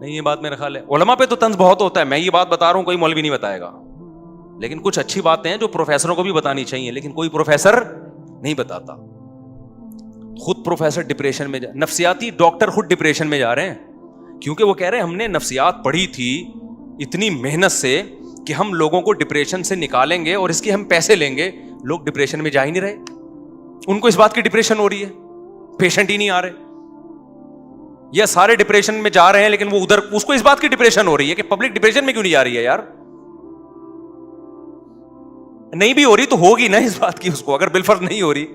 نہیں یہ بات میرا خیال ہے علماء پہ تو طنز بہت ہوتا ہے, میں یہ بات بتا رہا ہوں کوئی مولوی نہیں بتائے گا, لیکن کچھ اچھی باتیں ہیں جو پروفیسروں کو بھی بتانی چاہیے, لیکن کوئی پروفیسر نہیں بتاتا. خود پروفیسر ڈپریشن میں نفسیاتی ڈاکٹر خود ڈپریشن میں جا رہے ہیں, کیونکہ وہ کہہ رہے ہیں ہم نے نفسیات پڑھی تھی اتنی محنت سے کہ ہم لوگوں کو ڈپریشن سے نکالیں گے اور اس کے ہم پیسے لیں گے. لوگ ڈپریشن میں جا ہی نہیں رہے, ان کو اس بات کی ڈپریشن ہو رہی ہے, پیشنٹ ہی نہیں آ رہے, یا سارے ڈپریشن میں جا رہے ہیں لیکن وہ ادھر اس کو اس بات کی ڈپریشن ہو رہی ہے کہ پبلک ڈپریشن میں کیوں نہیں آ رہی ہے. یار نہیں بھی ہو رہی تو ہوگی نا اس بات کی اس کو, اگر بالفرض نہیں ہو رہی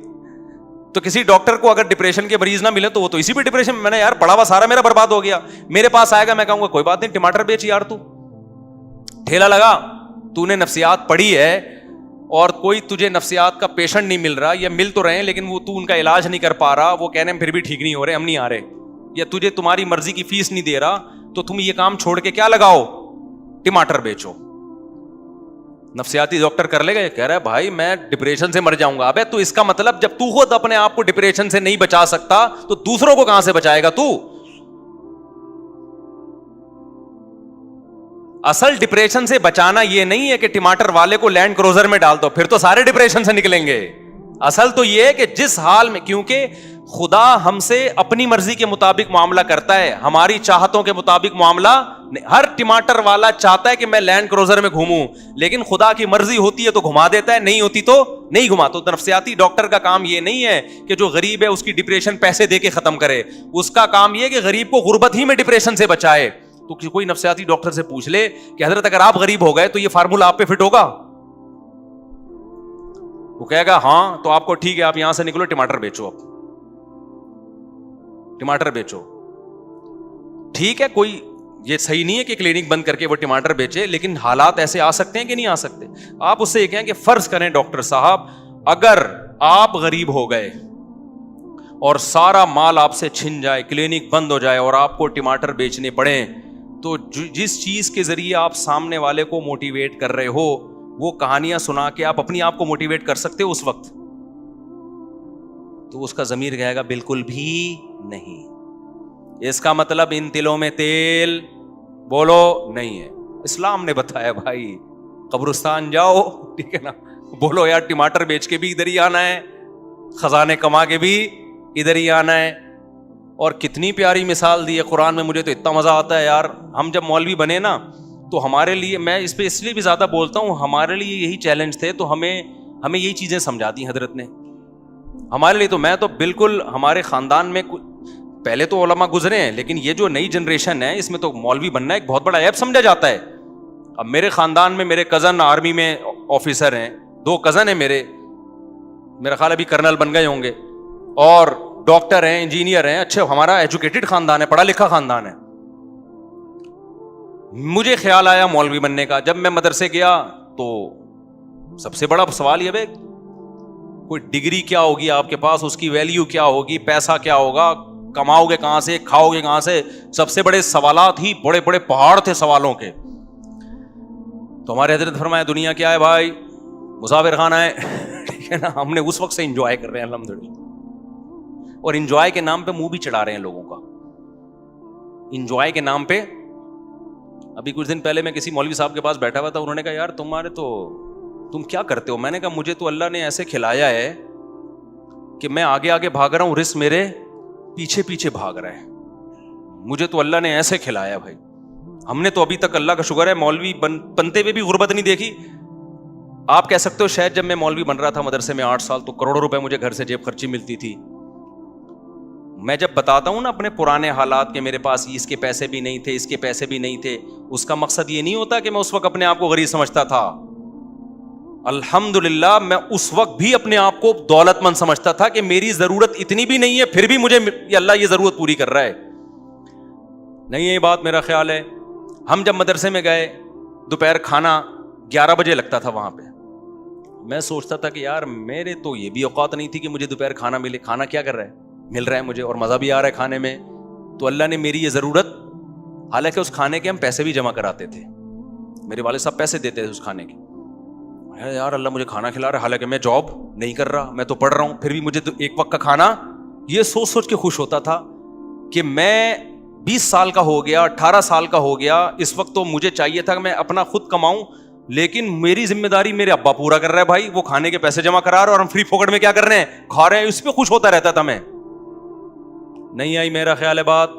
تو کسی ڈاکٹر کو اگر ڈپریشن کے مریض نہ ملے تو وہ تو اسی بھی ڈپریشن میں, نے یار پڑھا ہوا سارا میرا برباد ہو گیا, میرے پاس آئے گا میں کہوں گا کوئی بات نہیں ٹماٹر بیچ یار, تو ٹھیلا لگا, تو نے نفسیات پڑھی ہے اور کوئی تجھے نفسیات کا پیشنٹ نہیں مل رہا, یا مل تو رہے ہیں لیکن وہ تو ان کا علاج نہیں کر پا رہا, وہ کہنے پھر بھی ٹھیک نہیں ہو رہے, ہم نہیں آ رہے, یا تجھے تمہاری مرضی کی فیس نہیں دے رہا, تو تم یہ کام چھوڑ کے کیا لگاؤ, ٹماٹر بیچو. نفسیاتی ڈاکٹر کر لے گا, کہہ رہا ہے بھائی میں ڈپریشن سے مر جاؤں گا. ابے تو اس کا مطلب جب تو خود اپنے آپ کو ڈپریشن سے نہیں بچا سکتا تو دوسروں کو کہاں سے بچائے گا تو. اصل ڈپریشن سے بچانا یہ نہیں ہے کہ ٹماٹر والے کو لینڈ کروزر میں ڈال دو, پھر تو سارے ڈپریشن سے نکلیں گے. اصل تو یہ ہے کہ جس حال میں, کیونکہ خدا ہم سے اپنی مرضی کے مطابق معاملہ کرتا ہے, ہماری چاہتوں کے مطابق معاملہ. ہر ٹماٹر والا چاہتا ہے کہ میں لینڈ کروزر میں گھوموں, لیکن خدا کی مرضی ہوتی ہے تو گھما دیتا ہے, نہیں ہوتی تو نہیں گھماتا. تو نفسیاتی ڈاکٹر کا کام یہ نہیں ہے کہ جو غریب ہے اس کی ڈپریشن پیسے دے کے ختم کرے, اس کا کام یہ کہ غریب کو غربت ہی میں ڈپریشن سے بچائے. تو کوئی نفسیاتی ڈاکٹر سے پوچھ لے کہ حضرت اگر آپ غریب ہو گئے تو یہ فارمولا آپ پہ فٹ ہوگا, وہ کہے گا ہاں تو آپ کو ٹھیک ہے, آپ یہاں سے نکلو ٹماٹر بیچو, اب ٹماٹر بیچو. ٹھیک ہے, کوئی یہ صحیح نہیں ہے کہ کلینک بند کر کے وہ ٹماٹر بیچے, لیکن حالات ایسے آ سکتے ہیں کہ نہیں آ سکتے. آپ اس سے یہ کہیں کہ فرض کریں ڈاکٹر صاحب اگر آپ غریب ہو گئے اور سارا مال آپ سے چھن جائے, کلینک بند ہو جائے اور آپ کو ٹماٹر بیچنے پڑے, تو جس چیز کے ذریعے آپ سامنے والے کو موٹیویٹ کر رہے ہو وہ کہانیاں سنا کے آپ اپنی آپ کو موٹیویٹ کر سکتے ہو اس وقت, تو اس کا ضمیر کہے گا بالکل بھی نہیں. اس کا مطلب ان تلوں میں تیل بولو نہیں ہے. اسلام نے بتایا بھائی قبرستان جاؤ, ٹھیک ہے نا, بولو یار ٹماٹر بیچ کے بھی ادھر ہی آنا ہے, خزانے کما کے بھی ادھر ہی آنا ہے. اور کتنی پیاری مثال دی ہے قرآن میں, مجھے تو اتنا مزہ آتا ہے یار. ہم جب مولوی بنے نا تو ہمارے لیے, میں اس پہ اس لیے بھی زیادہ بولتا ہوں, ہمارے لیے یہی چیلنج تھے, تو ہمیں یہی چیزیں سمجھا دی حضرت نے ہمارے لیے. تو میں تو بالکل ہمارے خاندان میں پہلے تو علماء گزرے ہیں, لیکن یہ جو نئی جنریشن ہے اس میں تو مولوی بننا ایک بہت بڑا عیب سمجھا جاتا ہے. اب میرے خاندان میں میرے کزن آرمی میں آفیسر ہیں, 2 کزن ہیں میرا خیال ابھی کرنل بن گئے ہوں گے, اور ڈاکٹر ہیں, انجینئر ہیں, اچھا ہمارا ایجوکیٹڈ خاندان ہے, پڑھا لکھا خاندان ہے. مجھے خیال آیا مولوی بننے کا. جب میں مدرسے گیا تو سب سے بڑا سوال یہ ہے کوئی ڈگری کیا ہوگی آپ کے پاس, اس کی ویلیو کیا ہوگی, پیسہ کیا ہوگا, کماؤ گے کہاں سے, کھاؤ گے کہاں سے. سب سے بڑے سوالات ہی بڑے بڑے پہاڑ تھے سوالوں کے. تو ہمارے حضرت فرمایا دنیا کیا ہے بھائی, مسافر خانہ ہے, ٹھیک ہے نا. ہم نے اس وقت سے انجوائے کر رہے ہیں الحمدللہ, اور انجوائے کے نام پہ منہ بھی چڑھا رہے ہیں لوگوں کا. انجوائے کے نام پہ ابھی کچھ دن پہلے میں کسی مولوی صاحب کے پاس بیٹھا ہوا تھا, انہوں نے کہا یار تم کیا کرتے ہو. میں نے کہا مجھے تو اللہ نے ایسے کھلایا ہے کہ میں آگے آگے بھاگ رہا ہوں, رزق میرے پیچھے پیچھے بھاگ رہا ہے. مجھے تو اللہ نے ایسے کھلایا بھائی. ہم نے تو ابھی تک اللہ کا شکر ہے مولوی بنتے ہوئے بھی غربت نہیں دیکھی. آپ کہہ سکتے ہو شاید جب میں مولوی بن رہا تھا مدرسے میں 8 سال, تو کروڑوں روپے مجھے گھر سے جیب خرچی ملتی تھی. میں جب بتاتا ہوں نا اپنے پرانے حالات کہ میرے پاس اس کے پیسے بھی نہیں تھے, اس کے پیسے بھی نہیں تھے, اس کا مقصد یہ نہیں ہوتا کہ میں اس وقت اپنے آپ کو غریب سمجھتا تھا. الحمدللہ میں اس وقت بھی اپنے آپ کو دولت مند سمجھتا تھا کہ میری ضرورت اتنی بھی نہیں ہے, پھر بھی مجھے اللہ یہ ضرورت پوری کر رہا ہے. نہیں ہے یہ بات میرا خیال ہے. ہم جب مدرسے میں گئے, دوپہر کھانا 11 بجے لگتا تھا وہاں پہ. میں سوچتا تھا کہ یار میرے تو یہ بھی اوقات نہیں تھی کہ مجھے دوپہر کھانا ملے. کھانا کیا کر رہا ہے, مل رہا ہے مجھے, اور مزہ بھی آ رہا ہے کھانے میں. تو اللہ نے میری یہ ضرورت, حالانکہ اس کھانے کے ہم پیسے بھی جمع کراتے تھے, میرے والد صاحب پیسے دیتے تھے اس کھانے کے. یار اللہ مجھے کھانا کھلا رہا ہے, حالانکہ میں جاب نہیں کر رہا, میں تو پڑھ رہا ہوں, پھر بھی مجھے تو ایک وقت کا کھانا. یہ سوچ سوچ کے خوش ہوتا تھا کہ میں 20 سال کا ہو گیا, 18 سال کا ہو گیا, اس وقت تو مجھے چاہیے تھا کہ میں اپنا خود کماؤں, لیکن میری ذمہ داری میرے ابا پورا کر رہا ہے بھائی, وہ کھانے کے پیسے جمع کرا رہا ہے اور ہم فری پھوکٹ میں کیا کر رہے ہیں, کھا رہے ہیں, اس پہ خوش ہوتا رہتا تھا میں. نہیں آئی میرا خیال ہے بات.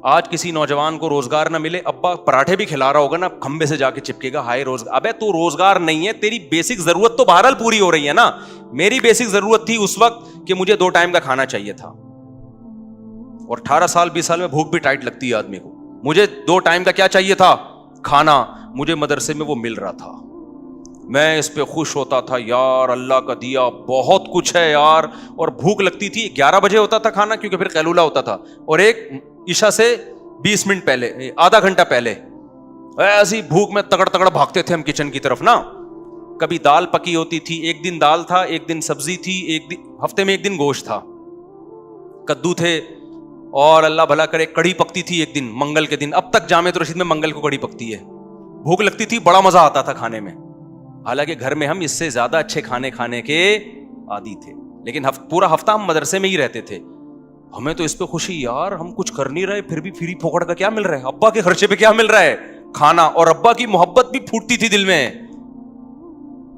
آج کسی نوجوان کو روزگار نہ ملے, ابا پراٹھے بھی کھلا رہا ہوگا نا, کھمبے سے جا کے چپکے گا, ہائے روزگار. ابے تو روزگار نہیں ہے, تیری بیسک ضرورت تو بہرحال پوری ہو رہی ہے نا. میری بیسک ضرورت تھی اس وقت کہ مجھے 2 ٹائم کا کھانا چاہیے تھا, اور 18 سال 20 سال میں بھوک بھی ٹائٹ لگتی ہے آدمی کو. مجھے 2 ٹائم کا کیا چاہیے تھا, کھانا. مجھے مدرسے میں وہ مل رہا تھا, میں اس پہ خوش ہوتا تھا, یار اللہ کا دیا بہت کچھ ہے یار. اور بھوک لگتی تھی, 11 بجے ہوتا تھا کھانا, کیونکہ پھر قیلولہ ہوتا تھا, اور ایک عشاء سے 20 منٹ پہلے, آدھا گھنٹہ پہلے. ایسی بھوک میں تگڑ تگڑ بھاگتے تھے ہم کچن کی طرف نا. کبھی دال پکی ہوتی تھی, ایک دن دال تھا, ایک دن سبزی تھی, ایک دن ہفتے میں ایک دن گوشت تھا, کدو تھے, اور اللہ بھلا کرے کڑی پکتی تھی ایک دن منگل کے دن. اب تک جامع رشید میں منگل کو کڑی پکتی ہے. بھوک لگتی تھی, بڑا مزہ آتا تھا کھانے میں. حالانکہ گھر میں ہم اس سے زیادہ اچھے کھانے کے عادی تھے, لیکن پورا ہفتہ ہم مدرسے میں ہی رہتے تھے. ہمیں تو اس پہ خوشی, یار ہم کچھ کر نہیں رہے پھر بھی فری پھوکٹ کا کیا مل رہا ہے, ابا کے خرچے پہ کیا مل رہا ہے, کھانا. اور ابا کی محبت بھی پھوٹتی تھی دل میں.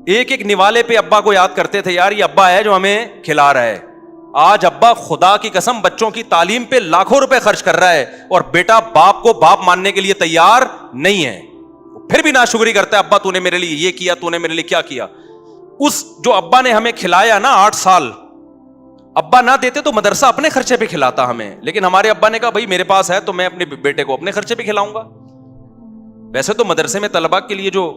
ایک ایک نوالے پہ ابا کو یاد کرتے تھے, یار یہ ابا ہے جو ہمیں کھلا رہا ہے. آج ابا خدا کی قسم بچوں کی تعلیم پہ لاکھوں روپے خرچ کر رہا ہے, اور بیٹا باپ کو باپ ماننے کے لیے تیار نہیں ہے, پھر بھی ناشکری کرتا ہے, ابا تو نے میرے لیے یہ کیا, تو نے میرے لیے کیا کیا. اس جو ابا نے ہمیں کھلایا نا 8 سال, ابا نہ دیتے تو مدرسہ اپنے خرچے پہ کھلاتا ہمیں, لیکن ہمارے ابا نے کہا بھائی میرے پاس ہے تو میں اپنے بیٹے کو اپنے خرچے پہ کھلاؤں گا. ویسے تو مدرسے میں طلباء کے لیے جو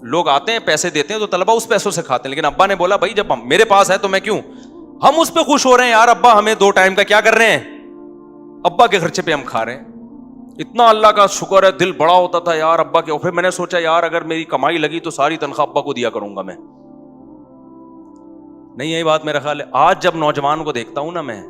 لوگ آتے ہیں پیسے دیتے ہیں تو طلباء اس پیسوں سے کھاتے ہیں, لیکن ابا نے بولا بھائی جب میرے پاس ہے تو میں کیوں, ہم اس پہ خوش ہو رہے ہیں, یار ابا ہمیں 2 ٹائم کا کیا کر رہے ہیں, ابا کے خرچے پہ ہم کھا رہے ہیں. اتنا اللہ کا شکر ہے, دل بڑا ہوتا تھا یار ابا کے. اور پھر میں نے سوچا یار اگر میری کمائی لگی تو ساری تنخواہ ابا کو دیا کروں گا میں. نہیں یہی بات میرا خیال ہے. آج جب نوجوان کو دیکھتا ہوں نا میں,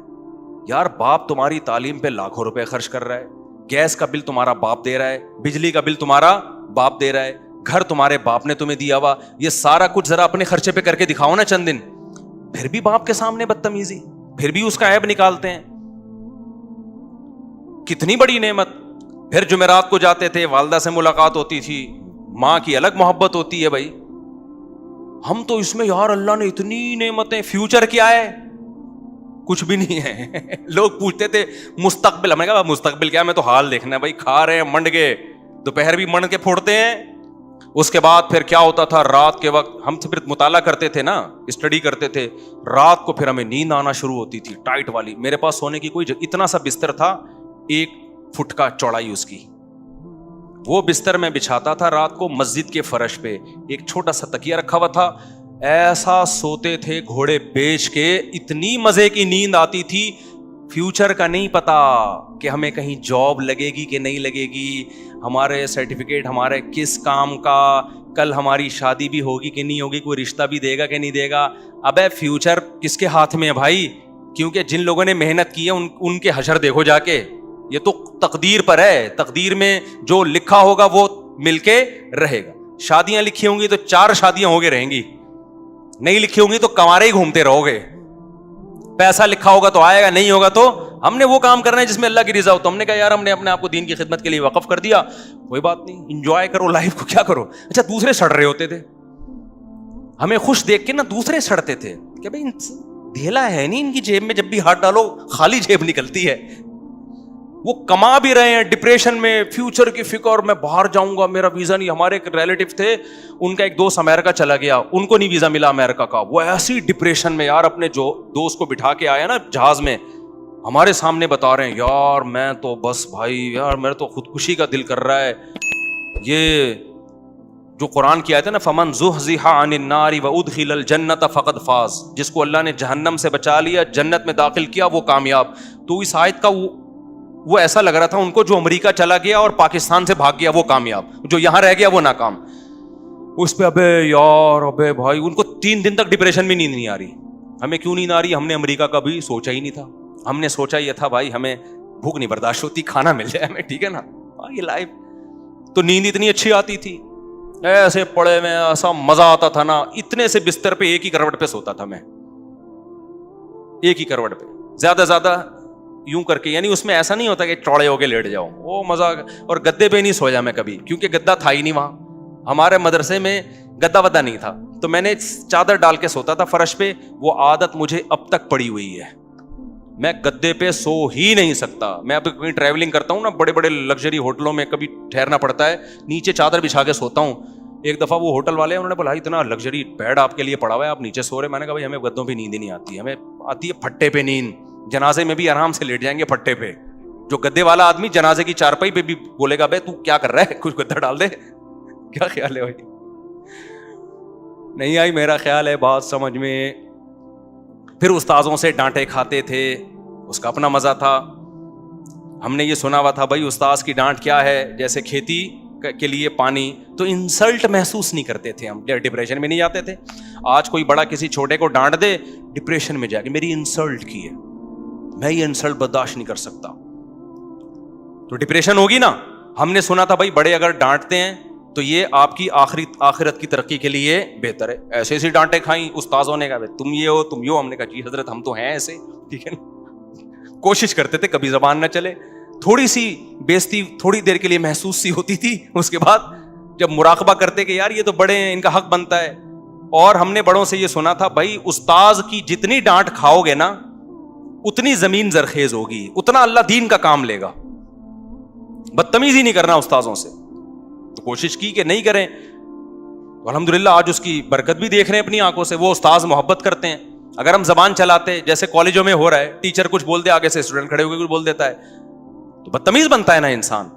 یار باپ تمہاری تعلیم پہ لاکھوں روپے خرچ کر رہا ہے, گیس کا بل تمہارا باپ دے رہا ہے, بجلی کا بل تمہارا باپ دے رہا ہے, گھر تمہارے باپ نے تمہیں دیا ہوا, یہ سارا کچھ ذرا اپنے خرچے پہ کر کے دکھاؤ نا چند دن. پھر بھی باپ کے سامنے بدتمیزی, پھر بھی اس کا عیب نکالتے ہیں. کتنی بڑی نعمت. پھر جمعرات کو جاتے تھے, والدہ سے ملاقات ہوتی تھی, ماں کی الگ محبت ہوتی ہے بھائی. ہم تو اس میں یار اللہ نے اتنی نعمتیں, فیوچر کیا ہے, کچھ بھی نہیں ہے. لوگ پوچھتے تھے مستقبل, ہم نے کہا مستقبل کیا, میں تو حال دیکھنا ہے بھائی. کھا رہے ہیں منڈ کے, دوپہر بھی منڈ کے پھوڑتے ہیں. اس کے بعد پھر کیا ہوتا تھا, رات کے وقت ہم پھر مطالعہ کرتے تھے نا, اسٹڈی کرتے تھے, رات کو پھر ہمیں نیند آنا شروع ہوتی تھی ٹائٹ والی. میرے پاس سونے کی کوئی اتنا سا بستر تھا, 1 فٹ کا چوڑائی اس کی, وہ بستر میں بچھاتا تھا رات کو مسجد کے فرش پہ, ایک چھوٹا سا تکیہ رکھا ہوا تھا. ایسا سوتے تھے گھوڑے بیچ کے, اتنی مزے کی نیند آتی تھی. فیوچر کا نہیں پتا کہ ہمیں کہیں جاب لگے گی کہ نہیں لگے گی, ہمارے سرٹیفکیٹ ہمارے کس کام کا, کل ہماری شادی بھی ہوگی کہ نہیں ہوگی, کوئی رشتہ بھی دے گا کہ نہیں دے گا. ابے فیوچر کس کے ہاتھ میں ہے بھائی, کیونکہ جن لوگوں نے محنت کی ہے ان کے حشر دیکھو جا کے. یہ تو تقدیر پر ہے, تقدیر میں جو لکھا ہوگا وہ مل کے رہے گا. شادیاں لکھی ہوں گی تو 4 شادیاں ہو کے رہیں گی, نہیں لکھی ہوں گی تو کنوارے ہی گھومتے رہو گے. پیسہ لکھا ہوگا تو آئے گا, نہیں ہوگا تو ہم نے وہ کام کرنا ہے جس میں اللہ کی رضا ہو. تو ہم نے کہا یار ہم نے اپنے آپ کو دین کی خدمت کے لیے وقف کر دیا, کوئی بات نہیں, انجوائے کرو لائف کو, کیا کرو. اچھا دوسرے سڑ رہے ہوتے تھے, ہمیں خوش دیکھ کے نا دوسرے سڑتے تھے کہ بھائی ڈھیلا ہے نہیں, ان کی جیب میں جب بھی ہاتھ ڈالو خالی جیب نکلتی ہے. وہ کما بھی رہے ہیں ڈپریشن میں, فیوچر کی فکر, میں باہر جاؤں گا, میرا ویزا نہیں. ہمارے ایک ریلیٹو تھے, ان کا ایک دوست امریکہ چلا گیا, ان کو نہیں ویزا ملا امریکہ کا. وہ ایسی ڈپریشن میں یار, اپنے جو دوست کو بٹھا کے آیا نا جہاز میں, ہمارے سامنے بتا رہے ہیں یار میں تو بس بھائی یار میرے تو خودکشی کا دل کر رہا ہے. یہ جو قرآن کی آیت ہے نا, فمن زحزح عن النار وادخل الجنۃ فقد فاز, جس کو اللہ نے جہنم سے بچا لیا, جنت میں داخل کیا, وہ کامیاب. تو اس آیت کا وہ ایسا لگ رہا تھا ان کو جو امریکہ چلا گیا اور پاکستان سے بھاگ گیا وہ کامیاب, جو یہاں رہ گیا وہ ناکام. اس پہ ابے یار ابے بھائی, ان کو 3 دن تک ڈپریشن میں نیند نہیں آ رہی. ہمیں کیوں نیند آ رہی, ہم نے امریکہ کا بھی سوچا ہی نہیں تھا. ہم نے سوچا یہ تھا بھائی ہمیں بھوک نہیں برداشت ہوتی, کھانا مل جائے ہمیں, ٹھیک ہے نا, یہ لائف. تو نیند اتنی اچھی آتی تھی, ایسے پڑے میں ایسا مزہ آتا تھا نا. اتنے سے بستر پہ ایک ہی کروٹ پہ سوتا تھا میں, ایک ہی کروٹ پہ, زیادہ یوں کر کے, یعنی اس میں ایسا نہیں ہوتا کہ چوڑے ہو کے لیٹ جاؤ, وہ مزہ. اور گدے پہ نہیں سویا میں کبھی, کیونکہ گدا تھا ہی نہیں وہاں. ہمارے مدرسے میں گدا ودا نہیں تھا, تو میں نے چادر ڈال کے سوتا تھا فرش پہ. وہ عادت مجھے اب تک پڑی ہوئی ہے, میں گدے پہ سو ہی نہیں سکتا. میں اب کہیں ٹریولنگ کرتا ہوں نا, بڑے بڑے لگژری ہوٹلوں میں کبھی ٹھہرنا پڑتا ہے, نیچے چادر بچھا کے سوتا ہوں. ایک دفعہ وہ ہوٹل والے انہوں نے بولا اتنا لگژری بیڈ آپ کے لیے پڑا ہوا ہے, آپ نیچے سو رہے. میں نے کہا بھائی ہمیں گدوں پہ نیند نہیں آتی, ہمیں آتی ہے پھٹے پہ نیند. جنازے میں بھی آرام سے لیٹ جائیں گے پھٹے پہ. جو گدے والا آدمی جنازے کی چارپائی پہ بھی بولے گا بھائی تو کیا کر رہا ہے, کچھ گدا ڈال دے. کیا خیال ہے بھائی؟ نہیں آئی میرا خیال ہے بات سمجھ میں. پھر استاذوں سے ڈانٹے کھاتے تھے, اس کا اپنا مزہ تھا. ہم نے یہ سنا ہوا تھا بھائی استاذ کی ڈانٹ کیا ہے, جیسے کھیتی کے لیے پانی, تو انسلٹ محسوس نہیں کرتے تھے ہم, ڈپریشن میں نہیں جاتے تھے. آج کوئی بڑا کسی چھوٹے کو ڈانٹ دے, ڈپریشن میں جائے کہ میری انسلٹ کی ہے, میں یہ انسلٹ برداشت نہیں کر سکتا, تو ڈپریشن ہوگی نا. ہم نے سنا تھا بھائی بڑے اگر ڈانٹتے ہیں تو یہ آپ کی آخرت کی ترقی کے لیے بہتر ہے. ایسے ایسی ڈانٹیں کھائیں استاذوں نے, کہا تم یہ ہو تم یہ ہو. ہم نے کہا جی حضرت ہم تو ہیں ایسے, ٹھیک ہے نا. کوشش کرتے تھے کبھی زبان نہ چلے, تھوڑی سی بےزتی تھوڑی دیر کے لیے محسوس سی ہوتی تھی, اس کے بعد جب مراقبہ کرتے کہ یار یہ تو بڑے ہیں, ان کا حق بنتا ہے. اور ہم نے بڑوں سے یہ سنا تھا بھائی استاذ کی جتنی ڈانٹ کھاؤ گے نا اتنی زمین زرخیز ہوگی, اتنا اللہ دین کا کام لے گا. بدتمیزی نہیں کرنا استاذوں سے. تو کوشش کی کہ نہیں کریں. الحمدللہ آج اس کی برکت بھی دیکھ رہے ہیں اپنی آنکھوں سے. وہ استاذ محبت کرتے ہیں. اگر ہم زبان چلاتے جیسے کالجوں میں ہو رہا ہے, ٹیچر کچھ بول دے آگے سے اسٹوڈنٹ کھڑے ہو کے کچھ بول دیتا ہے, تو بدتمیز بنتا ہے نا انسان.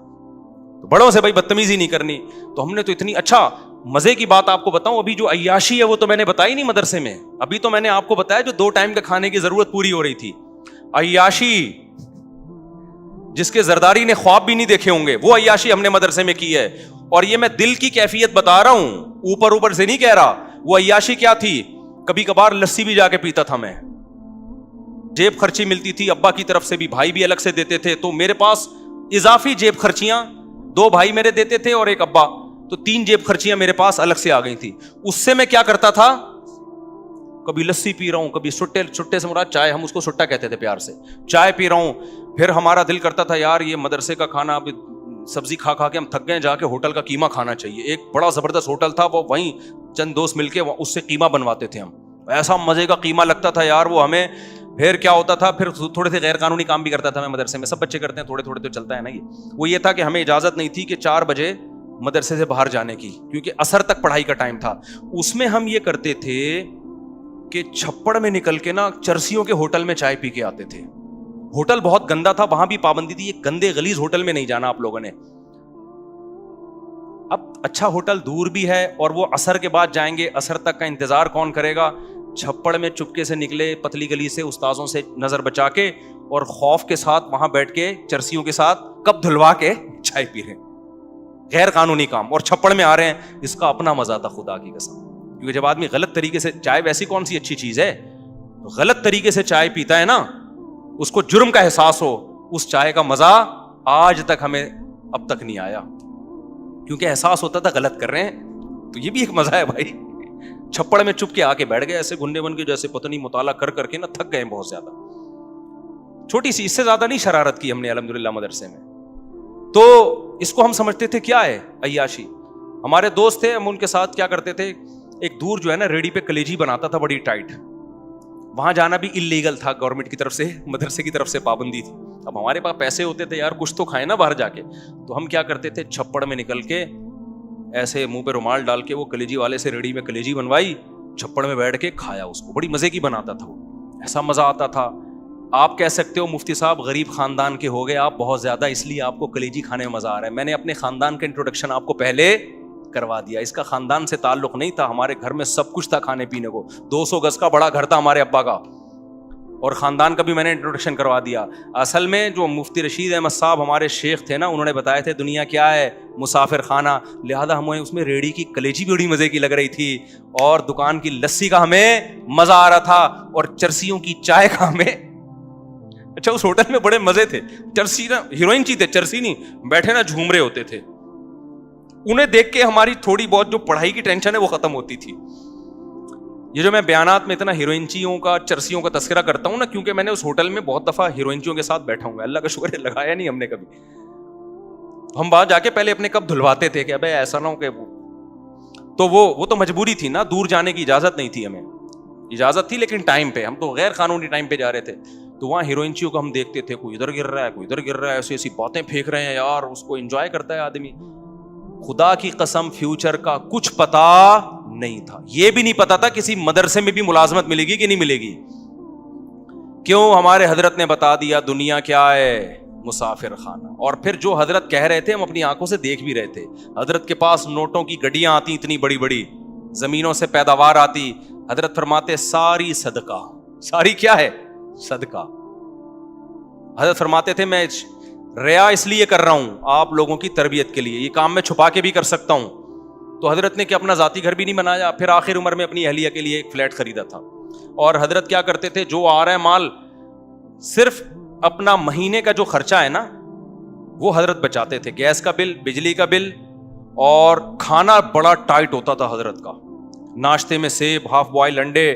تو بڑوں سے بھائی بدتمیزی نہیں کرنی. تو ہم نے تو اتنی, اچھا مزے کی بات آپ کو بتاؤں, ابھی جو عیاشی ہے وہ تو میں نے بتائی نہیں مدرسے میں. ابھی تو میں نے آپ کو بتایا جو 2 ٹائم کے کھانے کی ضرورت پوری ہو رہی تھی. عیاشی جس کے زرداری نے خواب بھی نہیں دیکھے ہوں گے, وہ عیاشی ہم نے مدرسے میں کی ہے. اور یہ میں دل کی کیفیت بتا رہا ہوں, اوپر سے نہیں کہہ رہا. وہ عیاشی کیا تھی, کبھی کبھار لسی بھی جا کے پیتا تھا میں. جیب خرچی ملتی تھی ابا کی طرف سے بھی, بھائی بھی الگ سے دیتے تھے, تو میرے پاس اضافی جیب خرچیاں 2 بھائی میرے دیتے تھے اور 1 ابا, تو 3 جیب خرچیاں میرے پاس الگ سے آ گئی تھی. اس سے میں کیا کرتا تھا, کبھی لسی پی رہا ہوں, کبھی چھٹے سے مراد چائے, ہم اس کو سٹا کہتے تھے پیار سے, چائے پی رہا ہوں. پھر ہمارا دل کرتا تھا یار یہ مدرسے کا کھانا, اب سبزی کھا کھا کے ہم تھک گئے, جا کے ہوٹل کا قیمہ کھانا چاہیے. ایک بڑا زبردست ہوٹل تھا, وہ وہیں چند دوست مل کے اس سے قیمہ بنواتے تھے ہم. ایسا مزے کا قیمہ لگتا تھا یار وہ ہمیں. پھر کیا ہوتا تھا, پھر تھوڑے سے غیر قانونی کام بھی کرتا تھا میں مدرسے میں. سب بچے کرتے ہیں, تھوڑے تھوڑے تو چلتا ہے نا یہ. وہ یہ تھا کہ ہمیں اجازت نہیں تھی کہ 4 بجے مدرسے سے باہر جانے کی, کیونکہ عصر تک پڑھائی کا ٹائم تھا. اس میں ہم یہ کرتے تھے کہ چھپڑ میں نکل کے نا چرسیوں کے ہوٹل میں چائے پی کے آتے تھے. ہوٹل بہت گندا تھا, وہاں بھی پابندی تھی, یہ گندے غلیظ ہوٹل میں نہیں جانا آپ لوگوں نے. اب اچھا ہوٹل دور بھی ہے, اور وہ عصر کے بعد جائیں گے, عصر تک کا انتظار کون کرے گا. چھپڑ میں چپکے سے نکلے پتلی گلی سے, استاذوں سے نظر بچا کے, اور خوف کے ساتھ وہاں بیٹھ کے چرسیوں کے ساتھ کپ دھلوا کے چائے پی رہے ہیں. غیر قانونی کام, اور چھپڑ میں آ رہے ہیں. اس کا اپنا مزہ تھا خدا کی قسم, کیونکہ جب آدمی غلط طریقے سے, چائے ویسی کون سی اچھی چیز ہے, غلط طریقے سے چائے پیتا ہے نا, اس کو جرم کا احساس ہو. اس چائے کا مزہ آج تک ہمیں اب تک نہیں آیا, کیونکہ احساس ہوتا تھا غلط کر رہے ہیں. تو یہ بھی ایک مزہ ہے بھائی. چھپڑ میں چپ کے آ کے بیٹھ گئے ایسے گھنڈے بن کے, جیسے پتنی مطالعہ کر کے نا تھک گئے بہت زیادہ. چھوٹی سی, اس سے زیادہ نہیں شرارت کی ہم نے الحمدللہ مدرسے میں. تو اس کو ہم سمجھتے تھے کیا ہے عیاشی. ہمارے دوست تھے, ہم ان کے ساتھ کیا کرتے تھے, ایک دور جو ہے نا ریڑھی پہ کلیجی بناتا تھا بڑی ٹائٹ, وہاں جانا بھی انلیگل تھا, گورنمنٹ کی طرف سے, مدرسے کی طرف سے پابندی تھی. اب ہمارے پاس پیسے ہوتے تھے یار, کچھ تو کھائے نا باہر جا کے. تو ہم کیا کرتے تھے, چھپڑ میں نکل کے ایسے منہ پہ رومال ڈال کے, وہ کلیجی والے سے ریڑھی میں کلیجی بنوائی, چھپڑ میں بیٹھ کے کھایا اس کو. بڑی مزے کی بناتا تھا وہ, ایسا مزہ آتا تھا. آپ کہہ سکتے ہو مفتی صاحب غریب خاندان کے ہو گئے آپ بہت زیادہ, اس لیے آپ کو کلیجی کھانے میں مزہ آ رہا ہے. میں نے اپنے خاندان کا انٹروڈکشن آپ کو پہلے کروا دیا. اس کا خاندان سے تعلق نہیں تھا, ہمارے گھر میں سب کچھ تھا کھانے پینے کو. 200 گز کا بڑا گھر تھا ہمارے ابا کا, اور خاندان کا بھی میں نے انٹروڈکشن کروا دیا. اصل میں جو مفتی رشید احمد صاحب ہمارے شیخ تھے نا, انہوں نے بتایا تھے دنیا کیا ہے, مسافر خانہ. لہذا ہمیں اس میں ریڑھی کی کلیجی بھی بڑی مزے کی لگ رہی تھی, اور دکان کی لسی کا ہمیں مزہ آ رہا تھا, اور چرسیوں کی چائے کا ہمیں. اچھا اس ہوٹل میں بڑے مزے تھے. چرسی نا ہیروئن چی تھے, چرسی نہیں, بیٹھے نا جھوم رہے ہوتے تھے. انہیں دیکھ کے ہماری تھوڑی بہت جو پڑھائی کی ٹینشن ہے وہ ختم ہوتی تھی. یہ جو میں بیانات میں اتنا ہیروئنچیوں کا چرسیوں کا تذکرہ کرتا ہوں نا، کیونکہ میں نے اس ہوٹل میں بہت دفعہ ہیروئنچیوں کے ساتھ بیٹھا ہوں، اللہ کا شکر ہے لگایا نہیں ہم نے کبھی. ہم باہر جا کے پہلے اپنے کپ دھلواتے تھے کہ ابے ایسا نہ ہو کہ تو وہ تو مجبوری تھی نا، دور جانے کی اجازت نہیں تھی، ہمیں اجازت تھی لیکن ٹائم پہ، ہم تو غیر قانونی ٹائم پہ جا رہے تھے. تو وہاں ہیروئنچیوں کو ہم دیکھتے تھے، کوئی ادھر گر رہا ہے کوئی ادھر گر رہا ہے، ایسی ایسی باتیں پھینک رہے ہیں یار، اس کو انجوائے کرتا ہے آدمی. خدا کی قسم فیوچر کا کچھ پتا نہیں تھا. یہ بھی نہیں پتا تھا کسی مدرسے میں بھی ملازمت ملے گی کہ نہیں ملے گی. کیوں؟ ہمارے حضرت نے بتا دیا دنیا کیا ہے، مسافر خانہ. اور پھر جو حضرت کہہ رہے تھے ہم اپنی آنکھوں سے دیکھ بھی رہے تھے. حضرت کے پاس نوٹوں کی گڈیاں آتی اتنی بڑی بڑی، زمینوں سے پیداوار آتی. حضرت فرماتے ساری صدقہ. ساری کیا ہے؟ صدقہ. حضرت فرماتے تھے میں ریا اس لیے کر رہا ہوں آپ لوگوں کی تربیت کے لیے، یہ کام میں چھپا کے بھی کر سکتا ہوں. تو حضرت نے کہ اپنا ذاتی گھر بھی نہیں بنایا، پھر آخر عمر میں اپنی اہلیہ کے لیے ایک فلیٹ خریدا تھا. اور حضرت کیا کرتے تھے، جو آ رہا ہے مال صرف اپنا مہینے کا جو خرچہ ہے نا وہ حضرت بچاتے تھے. گیس کا بل، بجلی کا بل، اور کھانا بڑا ٹائٹ ہوتا تھا حضرت کا. ناشتے میں سیب، ہاف بوائل انڈے،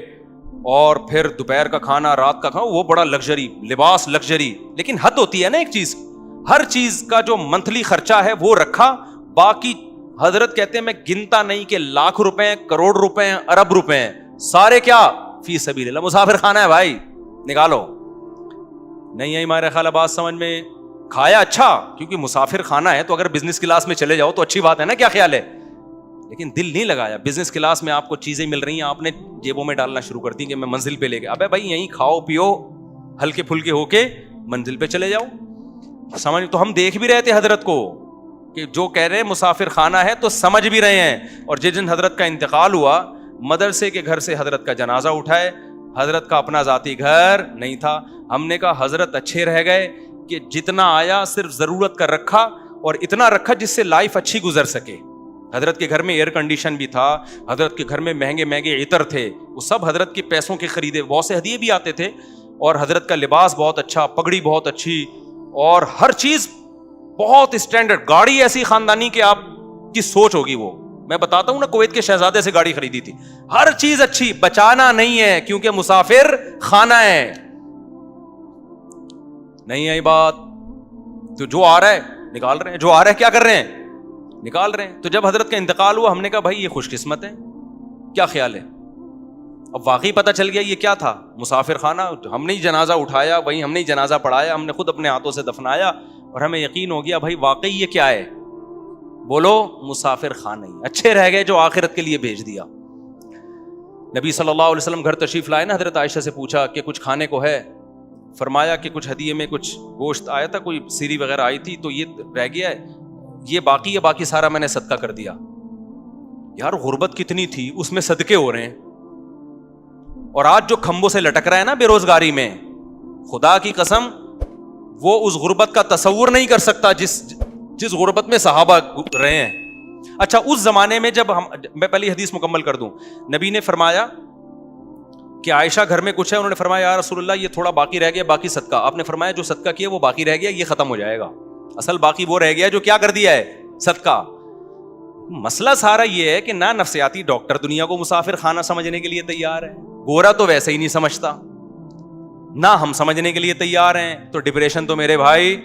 اور پھر دوپہر کا کھانا، رات کا کھانا، وہ بڑا لگژری، لباس لگژری. لیکن حد ہوتی ہے نا ایک چیز، ہر چیز کا جو منتھلی خرچہ ہے وہ رکھا. باقی حضرت کہتے ہیں میں گنتا نہیں کہ لاکھ روپے، کروڑ روپے، ارب روپے، سارے کیا فی سبیل اللہ. مسافر خانہ ہے بھائی، نکالو. نہیں ہے ہمارے خیال بات سمجھ میں. کھایا اچھا کیونکہ مسافر خانہ ہے، تو اگر بزنس کلاس میں چلے جاؤ تو اچھی بات ہے نا، کیا خیال ہے؟ لیکن دل نہیں لگایا. بزنس کلاس میں آپ کو چیزیں مل رہی ہیں، آپ نے جیبوں میں ڈالنا شروع کر دی کہ میں منزل پہ لے کے. ابے بھائی یہیں کھاؤ پیو، ہلکے پھلکے ہو کے منزل پہ چلے جاؤ. سمجھ تو ہم دیکھ بھی رہے تھے حضرت کو کہ جو کہہ رہے ہیں مسافر خانہ ہے تو سمجھ بھی رہے ہیں. اور جس دن حضرت کا انتقال ہوا، مدرسے کے گھر سے حضرت کا جنازہ اٹھائے. حضرت کا اپنا ذاتی گھر نہیں تھا. ہم نے کہا حضرت اچھے رہ گئے کہ جتنا آیا صرف ضرورت کا رکھا، اور اتنا رکھا جس سے لائف اچھی گزر سکے. حضرت کے گھر میں ایئر کنڈیشن بھی تھا، حضرت کے گھر میں مہنگے مہنگے عطر تھے، وہ سب حضرت کے پیسوں کے خریدے. بہت سے ہدیے بھی آتے تھے. اور حضرت کا لباس بہت اچھا، پگڑی بہت اچھی، اور ہر چیز بہت اسٹینڈرڈ. گاڑی ایسی خاندانی کہ آپ کی سوچ ہوگی. وہ میں بتاتا ہوں نا، کویت کے شہزادے سے گاڑی خریدی تھی. ہر چیز اچھی، بچانا نہیں ہے کیونکہ مسافر خانہ ہے. نہیں ہے بات. تو جو آ رہا ہے نکال رہے ہیں، جو آ رہا ہے کیا کر رہے ہیں، نکال رہے ہیں. تو جب حضرت کا انتقال ہوا ہم نے کہا بھائی یہ خوش قسمت ہے. کیا خیال ہے؟ اب واقعی پتہ چل گیا یہ کیا تھا، مسافر خانہ. ہم نے ہی جنازہ اٹھایا، وہیں ہم نے ہی جنازہ پڑھایا، ہم نے خود اپنے ہاتھوں سے دفنایا، اور ہمیں یقین ہو گیا بھائی واقعی یہ کیا ہے. بولو مسافر خانہ ہی. اچھے رہ گئے جو آخرت کے لیے بھیج دیا. نبی صلی اللہ علیہ وسلم گھر تشریف لائے نا، حضرت عائشہ سے پوچھا کہ کچھ کھانے کو ہے؟ فرمایا کہ کچھ ہدیے میں کچھ گوشت آیا تھا، کوئی سیری وغیرہ آئی تھی، تو یہ رہ گیا ہے، یہ باقی ہے، باقی سارا میں نے صدقہ کر دیا. یار غربت کتنی تھی، اس میں صدقے ہو رہے ہیں. اور آج جو کھمبوں سے لٹک رہا ہے نا بے روزگاری میں، خدا کی قسم وہ اس غربت کا تصور نہیں کر سکتا جس غربت میں صحابہ رہے ہیں. اچھا اس زمانے میں جب میں پہلی حدیث مکمل کر دوں، نبی نے فرمایا کہ عائشہ گھر میں کچھ ہے، انہوں نے فرمایا یا رسول اللہ یہ تھوڑا باقی رہ گیا، باقی صدقہ. آپ نے فرمایا جو صدقہ کیا وہ باقی رہ گیا، یہ ختم ہو جائے گا. اصل باقی وہ رہ گیا جو کیا کر دیا ہے، صدقہ. مسئلہ سارا یہ ہے کہ نہ نفسیاتی ڈاکٹر دنیا کو مسافر خانہ سمجھنے کے لیے تیار ہے، گورا تو ویسے ہی نہیں سمجھتا، نہ ہم سمجھنے کے لیے تیار ہیں. تو ڈپریشن تو میرے بھائی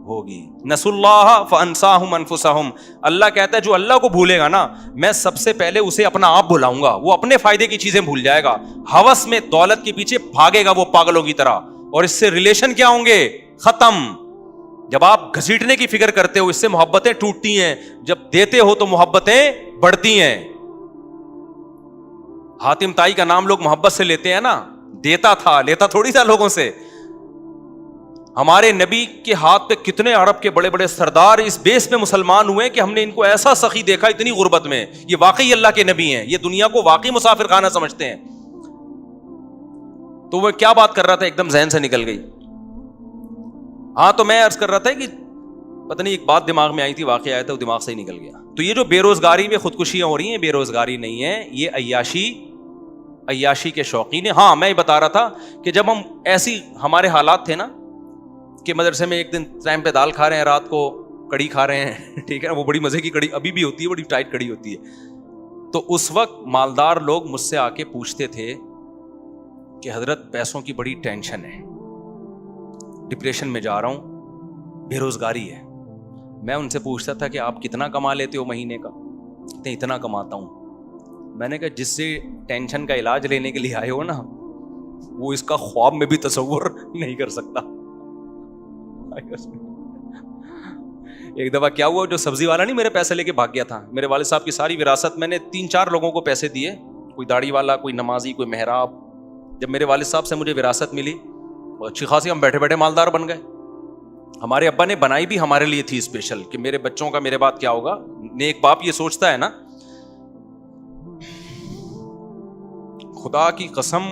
ہوگی. نسوا اللہ فانساہم انفسہم. اللہ کہتا ہے جو اللہ کو بھولے گا نا، میں سب سے پہلے اسے اپنا آپ بھلاؤں گا. وہ اپنے فائدے کی چیزیں بھول جائے گا، ہوس میں دولت کے پیچھے بھاگے گا وہ پاگلوں کی طرح، اور اس سے ریلیشن کیا ہوں گے، ختم. جب آپ گھسیٹنے کی فکر کرتے ہو اس سے محبتیں ٹوٹتی ہیں، جب دیتے ہو تو محبتیں بڑھتی ہیں. حاتم تائی کا نام لوگ محبت سے لیتے ہیں نا، دیتا تھا، لیتا تھوڑی تھا لوگوں سے. ہمارے نبی کے ہاتھ پہ کتنے عرب کے بڑے بڑے سردار اس بیس پہ مسلمان ہوئے کہ ہم نے ان کو ایسا سخی دیکھا اتنی غربت میں. یہ واقعی اللہ کے نبی ہیں، یہ دنیا کو واقعی مسافر خانہ سمجھتے ہیں. تو وہ کیا بات کر رہا تھا، ایک دم ذہن سے نکل گئی. ہاں تو میں عرض کر رہا تھا کہ پتہ نہیں ایک بات دماغ میں آئی تھی، واقعہ آیا تھا وہ دماغ سے ہی نکل گیا. تو یہ جو بے روزگاری میں خودکشیاں ہو رہی ہیں، بے روزگاری نہیں ہے، یہ عیاشی کے شوقین ہیں. ہاں میں یہ بتا رہا تھا کہ جب ہم ایسی ہمارے حالات تھے نا کہ مدرسے میں ایک دن ٹائم پہ دال کھا رہے ہیں، رات کو کڑی کھا رہے ہیں، ٹھیک ہے نا، وہ بڑی مزے کی کڑی ابھی بھی ہوتی ہے، بڑی ٹائٹ کڑی ہوتی ہے. تو اس وقت مالدار لوگ مجھ سے آ کے پوچھتے تھے کہ حضرت پیسوں کی بڑی ٹینشن ہے, ڈپریشن میں جا رہا ہوں, بے روزگاری ہے. میں ان سے پوچھتا تھا کہ آپ کتنا کما لیتے ہو مہینے کا؟ اتنا کماتا ہوں. میں نے کہا جس سے ٹینشن کا علاج لینے کے لیے آئے ہو نا, وہ اس کا خواب میں بھی تصور نہیں کر سکتا. ایک دفعہ کیا ہوا, جو سبزی والا نہیں میرے پیسے لے کے بھاگ گیا تھا, میرے والد صاحب کی ساری وراثت میں نے 3-4 لوگوں کو پیسے دیے, کوئی داڑھی والا, کوئی نمازی, کوئی محراب. جب میرے والد صاحب سے مجھے وراثت ملی, اچھی خاصی ہم بیٹھے بیٹھے مالدار بن گئے. ہمارے ابا نے بنائی بھی ہمارے لیے تھی اسپیشل, کہ میرے بچوں کا میرے بعد کیا ہوگا. نیک باپ یہ سوچتا ہے نا, خدا کی قسم